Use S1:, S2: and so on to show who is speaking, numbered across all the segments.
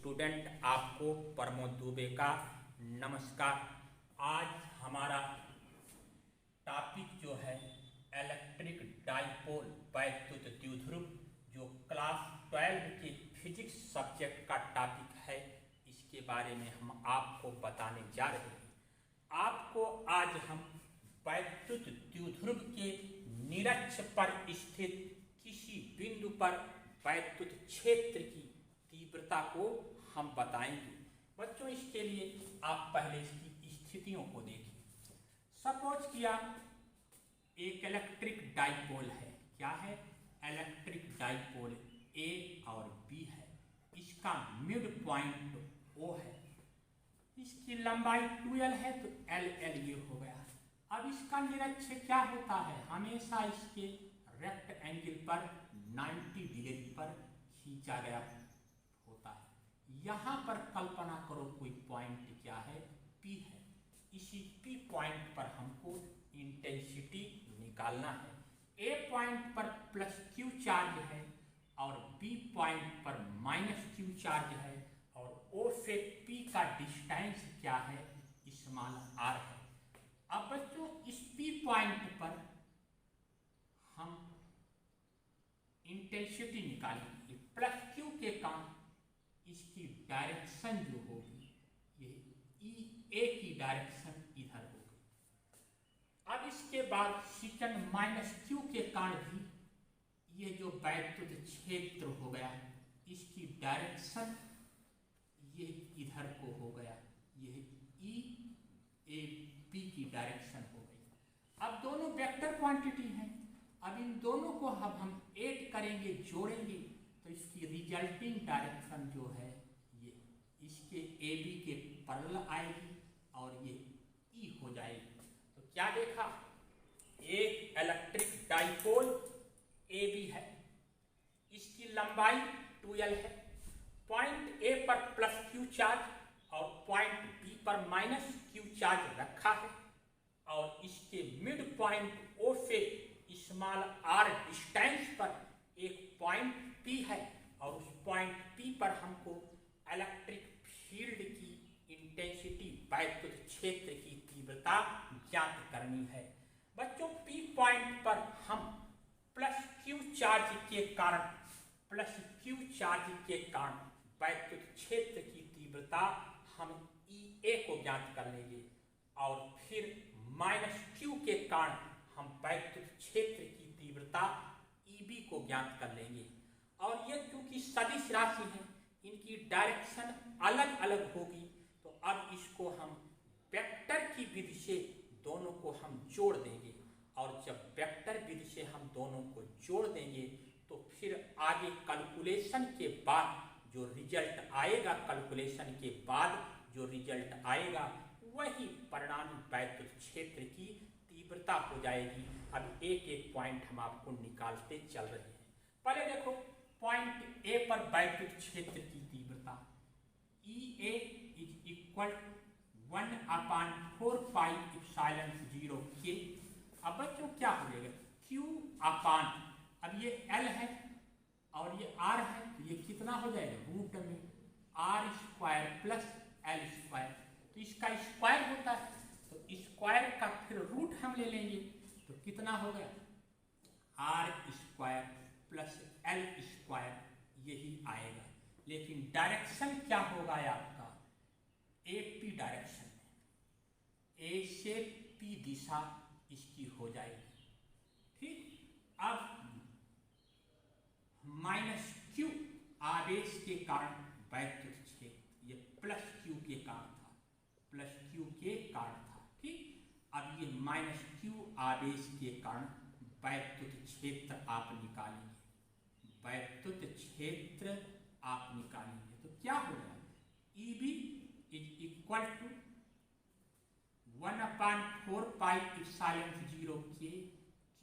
S1: Student आपको प्रमोद दुबे का नमस्कार। आज हमारा टॉपिक जो है इलेक्ट्रिक डाइपोल वैद्युत द्विध्रुव, जो क्लास 12 के फिजिक्स सब्जेक्ट का टॉपिक है, इसके बारे में हम आपको बताने जा रहे हैं। आपको आज हम वैद्युत द्विध्रुव के निरक्ष पर स्थित किसी बिंदु पर वैद्युत क्षेत्र की तीव्रता को हम बताएंगे। बच्चों, इसके लिए आप पहले इसकी स्थितियों को देखिए। सपोज किया एक इलेक्ट्रिक डाइपोल है। क्या है? इलेक्ट्रिक डाइपोल ए और बी है। इसका मिड पॉइंट ओ है। इसकी लंबाई 12 है, तो एल एल ये हो गया। अब इसका निरक्ष क्या होता है? हमेशा इसके रेक्ट एंगल पर 90 डिग्री पर खींचा गया होता है। यहाँ पर कल्पना करो कोई पॉइंट क्या है? P है। इसी P पॉइंट पर हमको इंटेंसिटी निकालना है। A पॉइंट पर प्लस Q चार्ज है और B पॉइंट पर माइनस Q चार्ज है, और O से P का डिस्टेंस क्या है? स्मॉल r है। अब बच्चों, इस P पॉइंट पर हम इंटेंसिटी निकालेंगे। प्लस Q के कारण इसकी डायरेक्शन जो होगी, ये E A की डायरेक्शन इधर होगी। अब इसके बाद सेकंड माइनस Q के कारण भी ये जो वैद्युत क्षेत्र हो गया, इसकी डायरेक्शन ये इधर को हो गया, ये E A B की डायरेक्शन हो गई। अब दोनों वेक्टर क्वांटिटी हैं। अब इन दोनों को हम ऐड करेंगे, जोड़ेंगे, तो इसकी रिजल्टिंग डायरेक्शन जो है ये इसके ए बी के पैरेलल आएगी और ये ई हो जाएगी। तो क्या देखा? एक इलेक्ट्रिक डाइपोल ए बी है। इसकी लंबाई 12 है। पॉइंट ए पर प्लस क्यू चार्ज और पॉइंट बी पर माइनस क्यू चार्ज रखा है, और इसके मिड पॉइंट ओ से स्मॉल आर डिस्टेंस पर एक पॉइंट P है, और उस पॉइंट P पर हमको इलेक्ट्रिक फील्ड की इंटेंसिटी, वैद्युत क्षेत्र की तीव्रता ज्ञात करनी है। बच्चों, P पॉइंट पर हम प्लस Q चार्ज के कारण वैद्युत क्षेत्र की तीव्रता हम EA को ज्ञात कर लेंगे, और फिर माइनस Q के कारण हम वैद्युत क्षेत्र की तीव्रता EB को ज्ञात कर लेंगे। और ये क्योंकि सदिश राशि है, इनकी डायरेक्शन अलग अलग होगी, तो अब इसको हम वेक्टर की विधि से दोनों को हम जोड़ देंगे, और जब वेक्टर विधि से हम दोनों को जोड़ देंगे तो फिर आगे कैलकुलेशन के बाद जो रिजल्ट आएगा, वही परिणामी वैद्युत क्षेत्र की तीव्रता हो जाएगी। अब एक एक पॉइंट हम आपको निकालते चल रहे हैं। पहले देखो, पॉइंट ए पर वैद्युत क्षेत्र की तीव्रता EA is equal 1/4 pi epsilon 0 K। अब बच्चों क्या हो जाएगा? Q अपान, अब ये L है और ये R है, तो ये कितना हो जाएगा? रूट में R² प्लस L²। तो इसका स्क्वायर होता है, तो स्क्वायर का फिर रूट हम ले लेंगे, तो कितना हो गया? R² प्लस L², यही आएगा। लेकिन डायरेक्शन क्या होगा आपका? AP डायरेक्शन में A से P दिशा इसकी हो जाएगी। ठीक। अब माइनस Q आवेश के कारण वैद्युत क्षेत्र, ये प्लस Q के कारण था, ठीक। अब ये माइनस Q आवेश के कारण वैद्युत क्षेत्र आप निकालेंगे, तो क्या होगा? EB is equal to 1/4 pi epsilon 0 K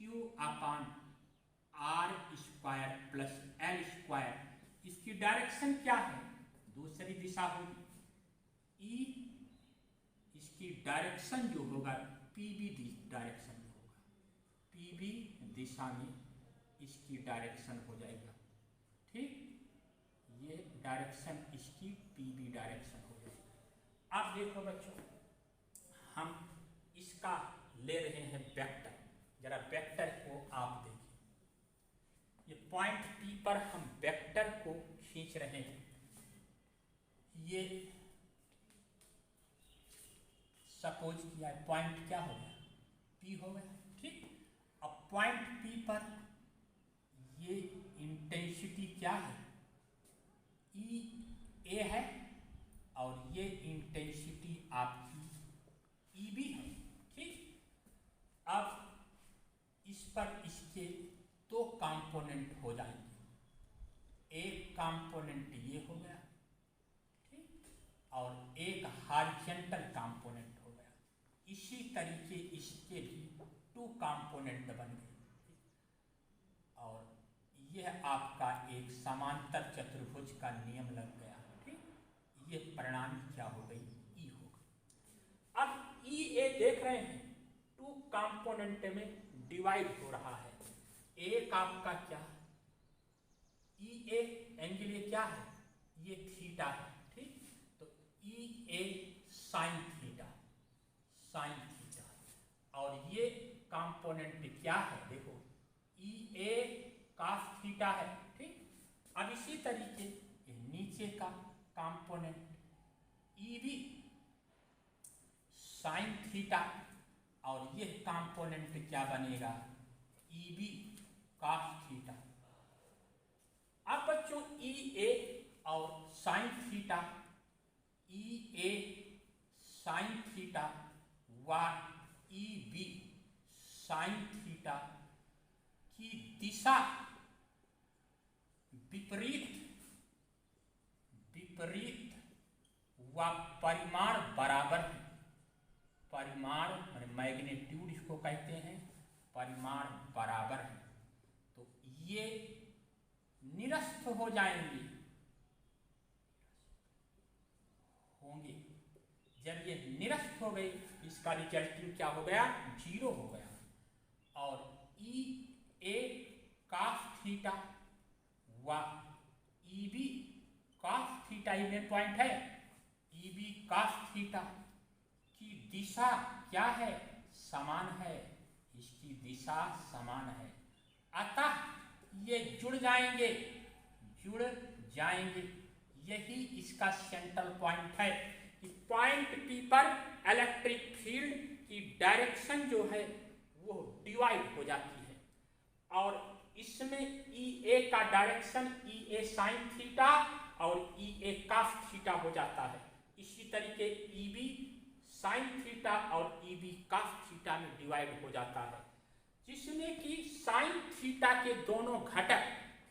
S1: Q upon R² plus L²। इसकी डायरेक्शन क्या है? दूसरी दिशा होगी। E इसकी डायरेक्शन जो होगा PB डायरेक्शन में होगा, PB दिशा में इसकी डायरेक्शन हो जाएगा। ठीक, ये डायरेक्शन इसकी पी बी डायरेक्शन हो जाएगा। अब देखो बच्चों, हम इसका ले रहे हैं वेक्टर। जरा वेक्टर को आप देखिए, ये पॉइंट पी पर हम वेक्टर को खींच रहे हैं। ये सपोज किया है पॉइंट क्या हो गया, पी हो गया, ठीक। अब पॉइंट पी पर ये इंटेंसिटी क्या है, ई ए है, और ये इंटेंसिटी आपकी ई बी है, ठीक। अब इस पर इसके दो कंपोनेंट हो जाएंगे, एक कंपोनेंट ये हो गया, ठीक, और एक हॉरिजॉन्टल कंपोनेंट हो गया। इसी तरीके इसके भी टू कंपोनेंट बन गए, और यह आपका एक समांतर चतुर्भुज का नियम लग गया, ठीक। ये प्रणाली क्या हो गई, ई हो गई। अब ई ए देख रहे हैं टू कंपोनेंट में डिवाइड हो रहा है। एक आपका क्या, ई ए एंगल ये क्या है, ये थीटा है, ठीक। तो ई ए साइन थीटा, साइन थीटा, और ये कंपोनेंट क्या है, देखो ई ए कॉस थीटा है, ठीक। अब इसी तरीके ये नीचे का component E B sine theta, और ये कंपोनेंट क्या बनेगा, ई बी कॉस थीटा। अब बच्चों ई ए और साइन थीटा, ई ए साइन थीटा व ई बी साइन थीटा की दिशा विपरीत व परिमाण बराबर है। परिमाण माने मैग्नीट्यूड इसको कहते हैं, परिमाण बराबर है, तो ये निरस्त हो जाएंगे, होंगे। जब ये निरस्त हो गए, इसका रिजल्टिंग क्या हो गया, जीरो हो गया। और ई ए कॉस थीटा व ई बी कॉस थीटा, ये मेन पॉइंट है, ई बी कॉस थीटा की दिशा क्या है, समान है, इसकी दिशा समान है। अतः ये जुड़ जाएंगे, जुड़ जाएंगे। यही इसका सेंट्रल पॉइंट है कि पॉइंट पी पर इलेक्ट्रिक फील्ड की डायरेक्शन जो है वो डिवाइड हो जाती है, और इसमें ई ए का डायरेक्शन ई ए साइन थीटा और ई ए कॉस थीटा हो जाता है। इसी तरीके ई बी साइन थीटा और ई बी कॉस थीटा में डिवाइड हो जाता है, जिसमें कि साइन थीटा के दोनों घटक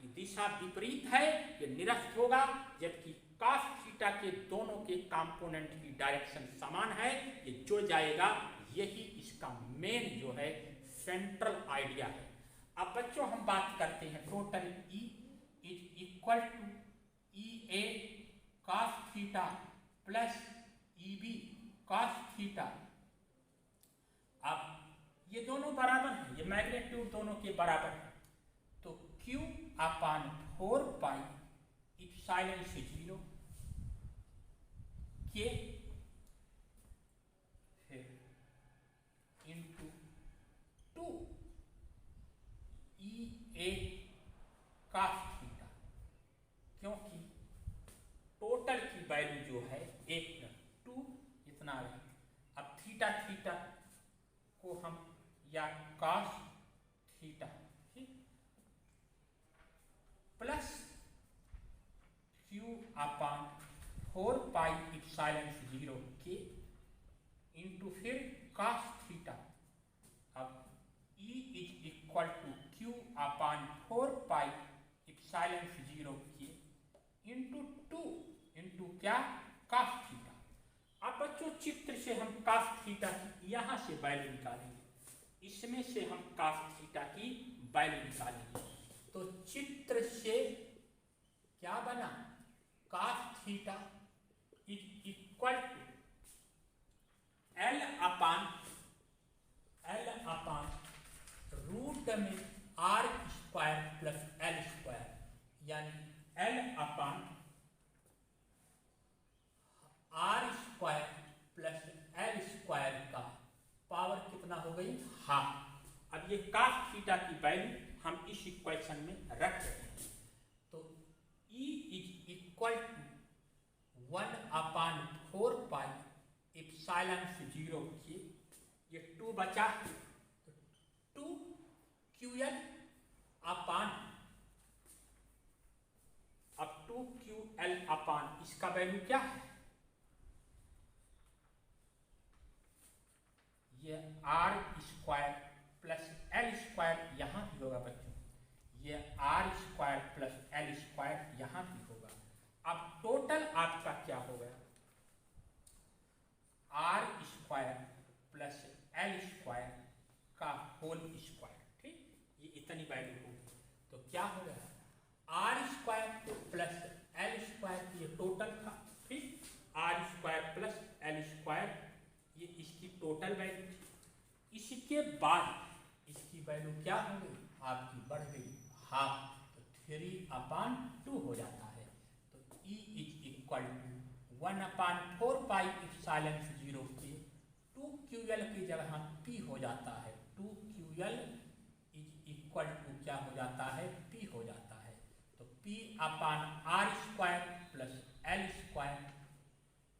S1: की दिशा विपरीत है, ये निरस्त होगा, जबकि कॉस थीटा के दोनों के कंपोनेंट की डायरेक्शन समान है, ये जुड़ जाएगा। यही इसका मेन जो है सेंट्रल आइडिया है। अब बच्चों हम बात करते हैं total E is equal to E A cos theta plus E B cos theta. अब ये दोनों बराबर हैं, ये मैग्नीट्यूड दोनों के बराबर है, तो Q अपान 4 पाई इप्सिलॉन से 0 के फिर into 2 E A cos theta, क्योंकि टोटल की वैल्यू जो है 2 इतना है। अब थीटा थीटा को हम या कॉस थीटा, ठीक, plus Q upon 4 pi epsilon 0 के इंटू फिर कॉस थीटा। अब E is equal to Q upon 4 pi epsilon 0 के इंटू 2 इंटू क्या, कॉस थीटा। अब बच्चों चित्र से हम कॉस थीटा की यहाँ से वैल्यू निकालेंगे, इसमें से हम कॉस थीटा की वैल्यू निकालेंगे, तो चित्र से क्या बना, cos theta is equal to L upon root में R square plus L square, यानी एल अपान हाफ। अब ये cos थीटा की वैल्यू हम इस इक्वेशन में रख रहे हैं, तो E is equal to 1/4 pi epsilon से 0 के, ये 2 बचा, तो 2 QL अपान, अब 2 QL अपान इसका वैल्यू क्या है, ये R square plus L square यहाँ भी होगा बच्चों, ये R square plus L square यहाँ भी होगा। अब टोटल आपका क्या हो गया, R square plus L square का होल स्क्वायर, ठीक, ये इतनी वैल्यू होगी, तो क्या हो गया, R square plus L square, ये टोटल था, ठीक, R square plus L square, ये इसकी टोटल वैल्यू थी। इसके बाद इसकी वैल्यू क्या हो गई, आपकी बढ़ गई हाफ, तो 3/2 हो जाता है। तो E is equal to 1/4 pi epsilon से 0 के 2 QL की जगह P हो जाता है, 2 QL इज इक्वल टू क्या हो जाता है, P हो जाता है। तो P/R square plus L square,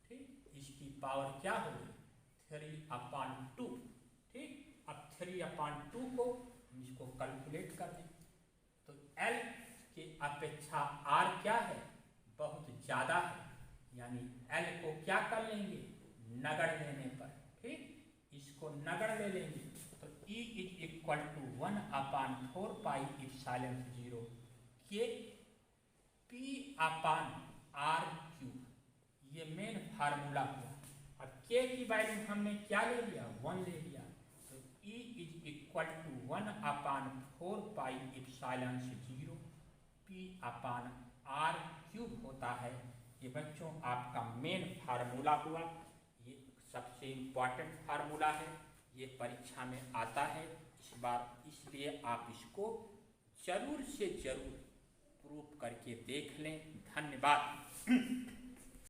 S1: ठीक, इसकी पावर क्या होगी 3/2, ठीक। अब 3/2 को हम इसको कैलकुलेट कर दें, तो L के अपेक्षा R क्या है, बहुत ज़्यादा है, यानी L को क्या कर लेंगे, नगण्य लेने पर, ठीक, इसको नगण्य ले लेंगे, तो E is equal to 1/4 pi epsilon 0 के P/R क्यूब, ये मेन फार्मूला हुआ। अब K की वैल्यू हमने क्या ले लिया, 1 ले लिया, तो E is equal to 1/4 pi epsilon 0 P/R cube होता है। ये बच्चों आपका मेन फार्मूला हुआ, ये सबसे इम्पॉर्टेंट फार्मूला है, ये परीक्षा में आता है इस बार, इसलिए आप इसको जरूर से जरूर प्रूफ करके देख लें। धन्यवाद।